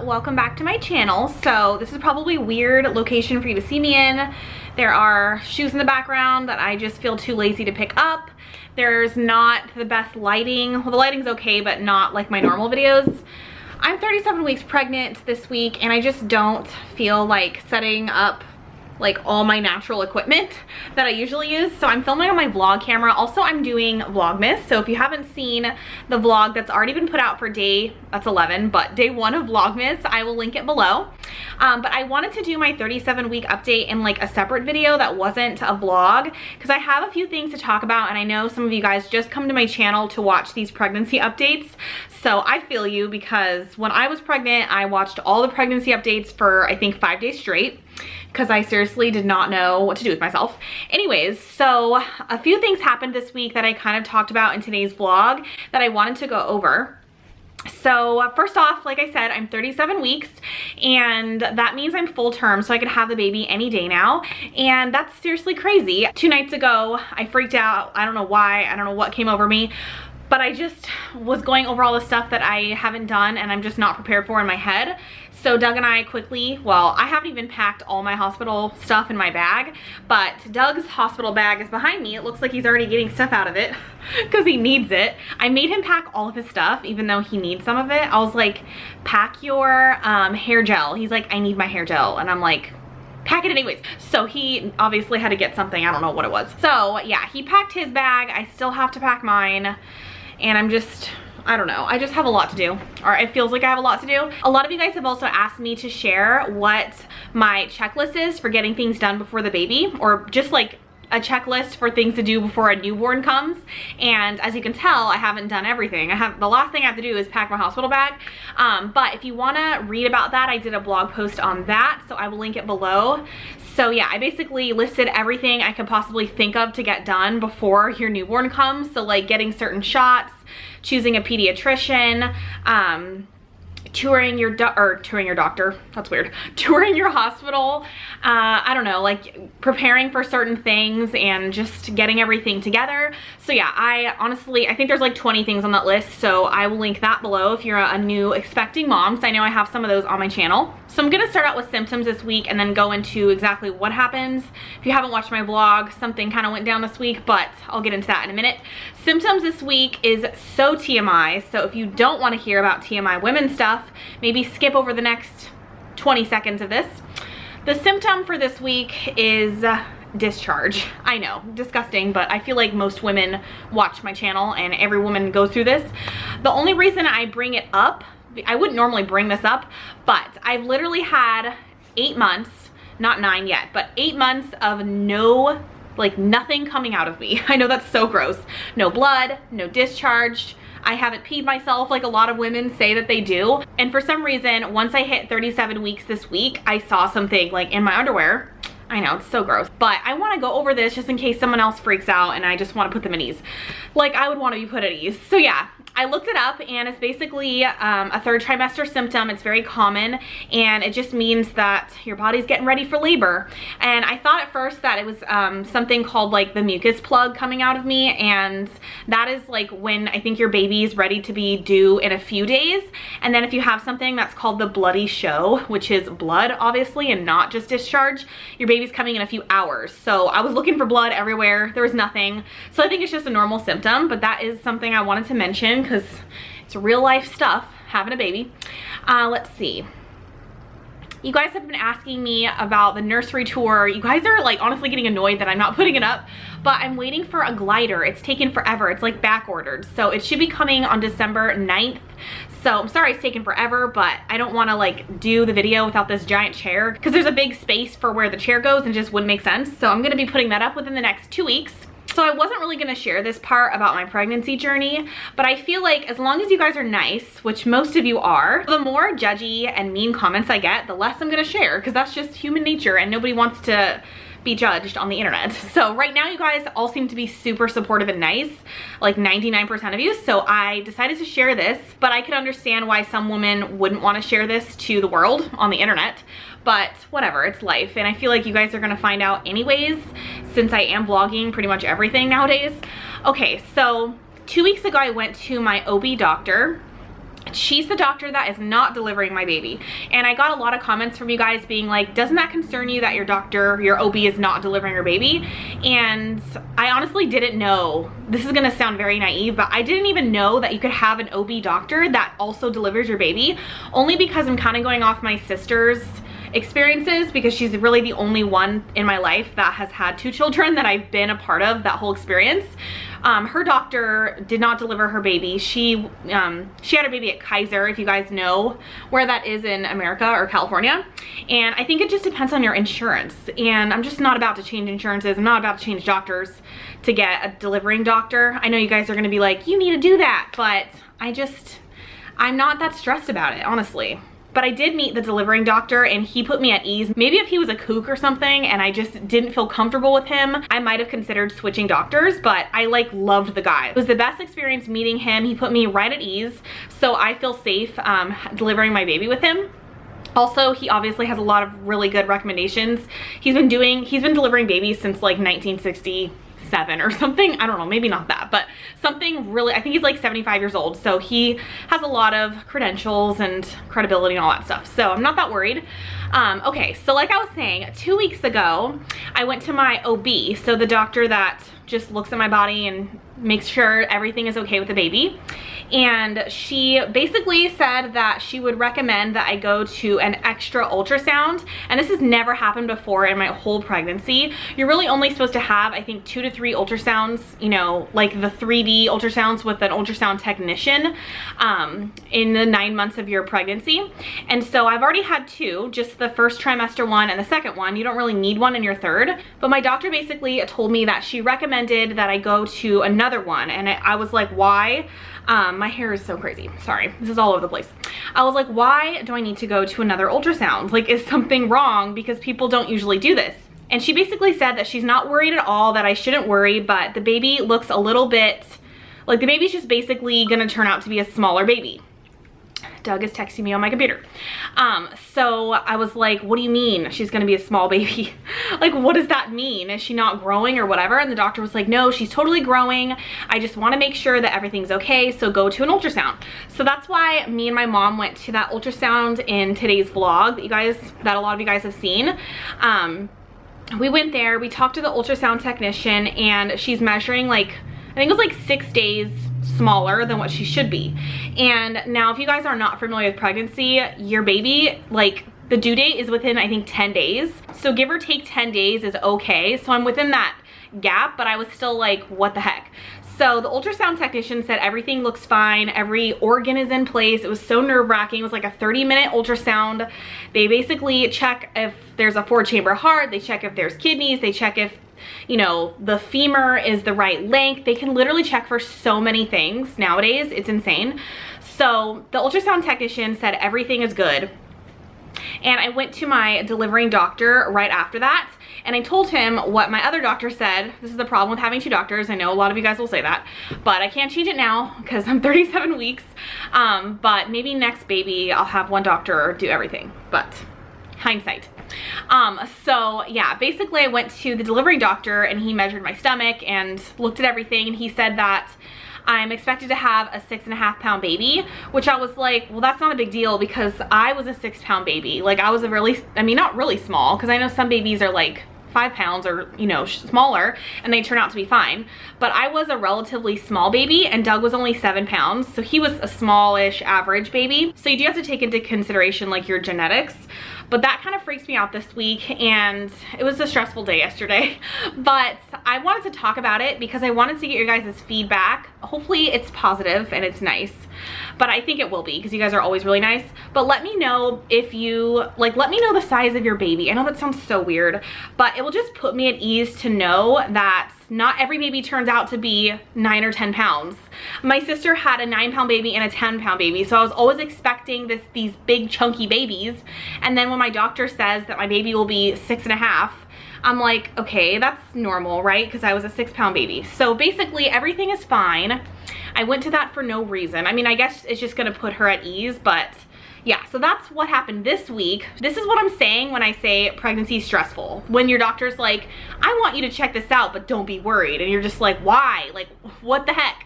welcome back to my channel. So this is probably a weird location for you to see me in. There are shoes in the background that I just feel too lazy to pick up. There's not the best lighting. Well, the lighting's okay, but not like my normal videos. I'm 37 weeks pregnant this week, and I just don't feel like setting up like all my natural equipment that I usually use. So I'm filming on my vlog camera. Also, I'm doing Vlogmas. So if you haven't seen the vlog that's already been put out for that's 11, but day 1 of Vlogmas, I will link it below. But I wanted to do my 37 week update in like a separate video that wasn't a vlog, because I have a few things to talk about, and I know some of you guys just come to my channel to watch these pregnancy updates. So I feel you, because when I was pregnant, I watched all the pregnancy updates for I think 5 days straight, because I seriously did not know what to do with myself. Anyways, so a few things happened this week that I kind of talked about in today's vlog that I wanted to go over. So first off, like I said, I'm 37 weeks, and that means I'm full term, so I could have the baby any day now, and that's seriously crazy. 2 nights ago, I freaked out. I don't know why, I don't know what came over me, but I just was going over all the stuff that I haven't done and I'm just not prepared for in my head. So Doug and I quickly, well, I haven't even packed all my hospital stuff in my bag, but Doug's hospital bag is behind me. It looks like he's already getting stuff out of it because he needs it. I made him pack all of his stuff, even though he needs some of it. I was like, pack your hair gel. He's like, I need my hair gel. And I'm like, pack it anyways. So he obviously had to get something. I don't know what it was. So yeah, he packed his bag. I still have to pack mine. And I'm just, I don't know, I just have a lot to do, or it feels like I have a lot to do. A lot of you guys have also asked me to share what my checklist is for getting things done before the baby, or just like a checklist for things to do before a newborn comes. And as you can tell, I haven't done everything. The last thing I have to do is pack my hospital bag. But if you wanna read about that, I did a blog post on that, so I will link it below. So yeah, I basically listed everything I could possibly think of to get done before your newborn comes. So like getting certain shots, choosing a pediatrician, touring your doctor, that's weird, touring your hospital, I don't know, like preparing for certain things and just getting everything together. So yeah, I think there's like 20 things on that list, so I will link that below if you're a new expecting mom, because I know I have some of those on my channel. So I'm gonna start out with symptoms this week and then go into exactly what happens. If you haven't watched my vlog, something kind of went down this week, but I'll get into that in a minute. Symptoms this week is so TMI, so if you don't want to hear about TMI women stuff, maybe skip over the next 20 seconds of this. The symptom for this week is discharge. I know, disgusting, but I feel like most women watch my channel and every woman goes through this. The only reason I bring it up, I wouldn't normally bring this up, but I've literally had 8 months, not 9 yet, but 8 months of nothing coming out of me. I know that's so gross. No blood, no discharge. I haven't peed myself like a lot of women say that they do. And for some reason, once I hit 37 weeks this week, I saw something like in my underwear. I know, it's so gross. But I want to go over this just in case someone else freaks out and I just want to put them at ease. Like I would want to be put at ease. So yeah, I looked it up, and it's basically a 3rd trimester symptom. It's very common, and it just means that your body's getting ready for labor. And I thought at first that it was something called like the mucus plug coming out of me, and that is like when I think your baby's ready to be due in a few days. And then if you have something that's called the bloody show, which is blood obviously and not just discharge, your baby's coming in a few hours. So I was looking for blood everywhere, there was nothing. So I think it's just a normal symptom, but that is something I wanted to mention because it's real life stuff, having a baby. Let's see. You guys have been asking me about the nursery tour. You guys are like honestly getting annoyed that I'm not putting it up, but I'm waiting for a glider. It's taken forever. It's like back ordered. So it should be coming on December 9th. So I'm sorry it's taken forever, but I don't want to like do the video without this giant chair because there's a big space for where the chair goes and just wouldn't make sense. So I'm going to be putting that up within the next 2 weeks. So I wasn't really gonna share this part about my pregnancy journey, but I feel like as long as you guys are nice, which most of you are, the more judgy and mean comments I get, the less I'm gonna share, because that's just human nature and nobody wants to be judged on the internet. So right now you guys all seem to be super supportive and nice, like 99% of you, so I decided to share this, but I could understand why some women wouldn't want to share this to the world on the internet, but whatever, it's life. And I feel like you guys are gonna find out anyways, since I am vlogging pretty much everything nowadays. Okay, so 2 weeks ago I went to my OB doctor She's the doctor that is not delivering my baby. And I got a lot of comments from you guys being like, doesn't that concern you that your doctor, your OB is not delivering your baby? And I honestly didn't know. This is gonna sound very naive, but I didn't even know that you could have an OB doctor that also delivers your baby, only because I'm kind of going off my sister's experiences, because she's really the only one in my life that has had 2 children that I've been a part of that whole experience. Her doctor did not deliver her baby. She had her baby at Kaiser, if you guys know where that is in America or California. And I think it just depends on your insurance. And I'm just not about to change insurances. I'm not about to change doctors to get a delivering doctor. I know you guys are gonna be like, you need to do that, but I'm not that stressed about it, honestly. But I did meet the delivering doctor and he put me at ease. Maybe if he was a kook or something and I just didn't feel comfortable with him, I might have considered switching doctors, but I loved the guy. It was the best experience meeting him. He put me right at ease, so I feel safe delivering my baby with him. Also, he obviously has a lot of really good recommendations. He's been delivering babies since like 1967 or something. I don't know, maybe not that, but something really, I think he's like 75 years old. So he has a lot of credentials and credibility and all that stuff. So I'm not that worried. Okay, so like I was saying, 2 weeks ago, I went to my OB. So the doctor that just looks at my body and makes sure everything is okay with the baby. And she basically said that she would recommend that I go to an extra ultrasound. And this has never happened before in my whole pregnancy. You're really only supposed to have, I think, 2 to 3 ultrasounds, you know, like the 3D ultrasounds with an ultrasound technician in the 9 months of your pregnancy. And so I've already had 2, just the first trimester one and the second one. You don't really need one in your third. But my doctor basically told me that she recommended that I go to another one. And I was like, why? My hair is so crazy. Sorry, this is all over the place. I was like, why do I need to go to another ultrasound? Like, is something wrong? Because people don't usually do this. And she basically said that she's not worried at all, that I shouldn't worry, but the baby looks a little bit, like the baby's just basically gonna turn out to be a smaller baby. Doug is texting me on my computer. So I was like, what do you mean she's gonna be a small baby? Like, what does that mean? Is she not growing or whatever? And the doctor was like, no, she's totally growing. I just wanna make sure that everything's okay, so go to an ultrasound. So that's why me and my mom went to that ultrasound in today's vlog that a lot of you guys have seen. We went there, we talked to the ultrasound technician, and she's measuring like, I think it was like 6 days smaller than what she should be. And now if you guys are not familiar with pregnancy, your baby, like the due date is within, I think, 10 days. So give or take 10 days is okay. So I'm within that gap, but I was still like, what the heck? So the ultrasound technician said everything looks fine, every organ is in place. It was so nerve-wracking. It was like a 30-minute ultrasound. They basically check if there's a 4-chamber heart, they check if there's kidneys, they check if, you know, the femur is the right length. They can literally check for so many things nowadays. It's insane. So the ultrasound technician said everything is good. And I went to my delivering doctor right after that, and I told him what my other doctor said. This is the problem with having 2 doctors. I know a lot of you guys will say that, but I can't change it now because I'm 37 weeks. But maybe next baby I'll have 1 doctor do everything, but hindsight. So yeah, basically I went to the delivering doctor and he measured my stomach and looked at everything, and he said that I'm expected to have a 6.5-pound baby, which I was like, well, that's not a big deal because I was a 6-pound baby. Like, I was a really, I mean, not really small, because I know some babies are like 5 pounds or, you know, smaller, and they turn out to be fine. But I was a relatively small baby, and Doug was only 7 pounds, so he was a smallish average baby. So you do have to take into consideration like your genetics. But that kind of freaks me out this week, and it was a stressful day yesterday. But I wanted to talk about it because I wanted to get your guys' feedback. Hopefully it's positive and it's nice. But I think it will be because you guys are always really nice. But let me know if you, like, let me know the size of your baby. I know that sounds so weird, but it will just put me at ease to know that not every baby turns out to be 9 or 10 pounds. My sister had a 9-pound baby and a 10-pound baby, so I was always expecting these big chunky babies. And then when my doctor says that my baby will be 6.5, I'm like, okay, that's normal, right? Because I was a 6-pound baby. So basically everything is fine. I went to that for no reason. I mean, I guess it's just gonna put her at ease, but yeah, so that's what happened this week. This is what I'm saying when I say pregnancy is stressful. When your doctor's like, I want you to check this out, but don't be worried. And you're just like, why? Like, what the heck?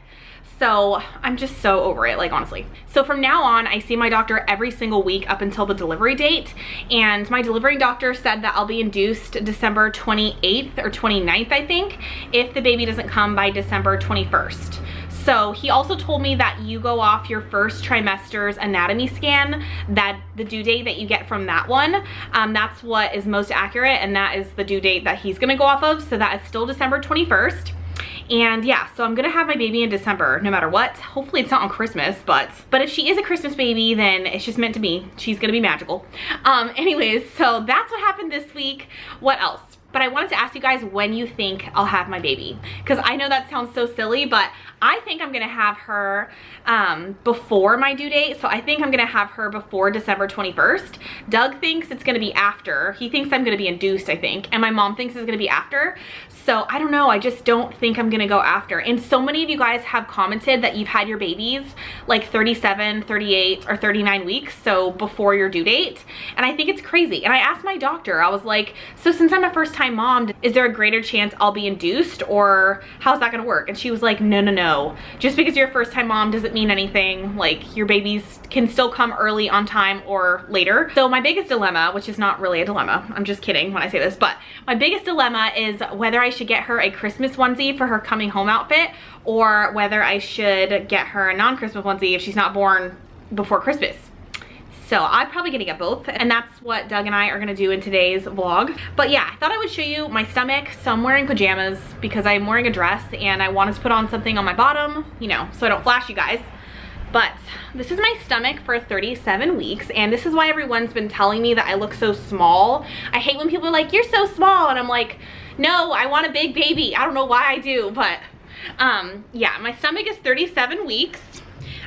So I'm just so over it, like honestly. So from now on, I see my doctor every single week up until the delivery date. And my delivery doctor said that I'll be induced December 28th or 29th, I think, if the baby doesn't come by December 21st. So he also told me that you go off your first trimester's anatomy scan, that the due date that you get from that one, that's what is most accurate, and that is the due date that he's gonna go off of. So that is still December 21st. And yeah, so I'm gonna have my baby in December no matter what. Hopefully it's not on Christmas, but if she is a Christmas baby, then it's just meant to be. She's gonna be magical. Anyways, so that's what happened this week. What else? But I wanted to ask you guys when you think I'll have my baby, because I know that sounds so silly, but I think I'm gonna have her before my due date. So I think I'm gonna have her before December 21st. Doug thinks it's gonna be after. He thinks I'm gonna be induced, I think, and my mom thinks it's gonna be after. So I don't know, I just don't think I'm gonna go after. And so many of you guys have commented that you've had your babies like 37, 38, or 39 weeks, so before your due date. And I think it's crazy. And I asked my doctor, I was like, so since I'm a first-time mom, is there a greater chance I'll be induced, or how's that gonna work? And she was like, no, no, no. Just because you're a first-time mom doesn't mean anything. Like, your babies can still come early, on time, or later. So my biggest dilemma, which is not really a dilemma, I'm just kidding when I say this, but my biggest dilemma is whether I should get her a Christmas onesie for her coming home outfit, or whether I should get her a non-Christmas onesie if she's not born before Christmas. So I'm probably gonna get both, and that's what Doug and I are gonna do in today's vlog. But yeah, I thought I would show you my stomach. So I'm wearing pajamas because I'm wearing a dress and I wanted to put on something on my bottom, you know, so I don't flash you guys. But this is my stomach for 37 weeks, and this is why everyone's been telling me that I look so small. I hate when people are like, you're so small, and I'm like, no, I want a big baby. I don't know why I do, but yeah, my stomach is 37 weeks.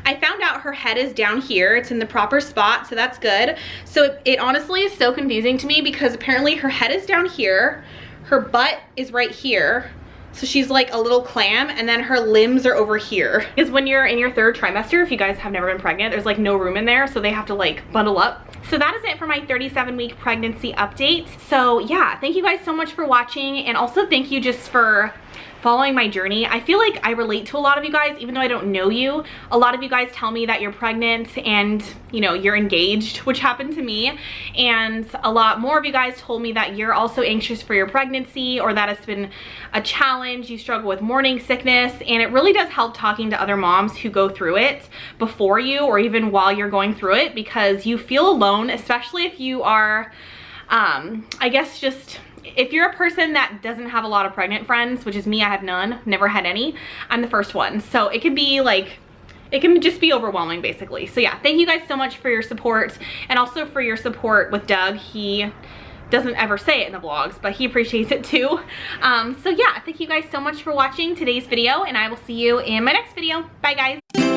I found out her head is down here. It's in the proper spot, so that's good. So it honestly is so confusing to me because apparently her head is down here, her butt is right here, so she's like a little clam, and then her limbs are over here. Because when you're in your third trimester, if you guys have never been pregnant, there's like no room in there, so they have to like bundle up. So that is it for my 37-week pregnancy update. So yeah, thank you guys so much for watching, and also thank you just for following my journey. I feel like I relate to a lot of you guys, even though I don't know you. A lot of you guys tell me that you're pregnant and, you know, you're engaged, which happened to me. And a lot more of you guys told me that you're also anxious for your pregnancy, or that it's been a challenge, you struggle with morning sickness. And it really does help talking to other moms who go through it before you, or even while you're going through it, because you feel alone, especially if you are, I guess just, if you're a person that doesn't have a lot of pregnant friends, which is me, I have none, never had any, I'm the first one. So it can be like, it can just be overwhelming basically. So yeah, thank you guys so much for your support, and also for your support with Doug. He doesn't ever say it in the vlogs, but he appreciates it too. So yeah, thank you guys so much for watching today's video, and I will see you in my next video. Bye guys.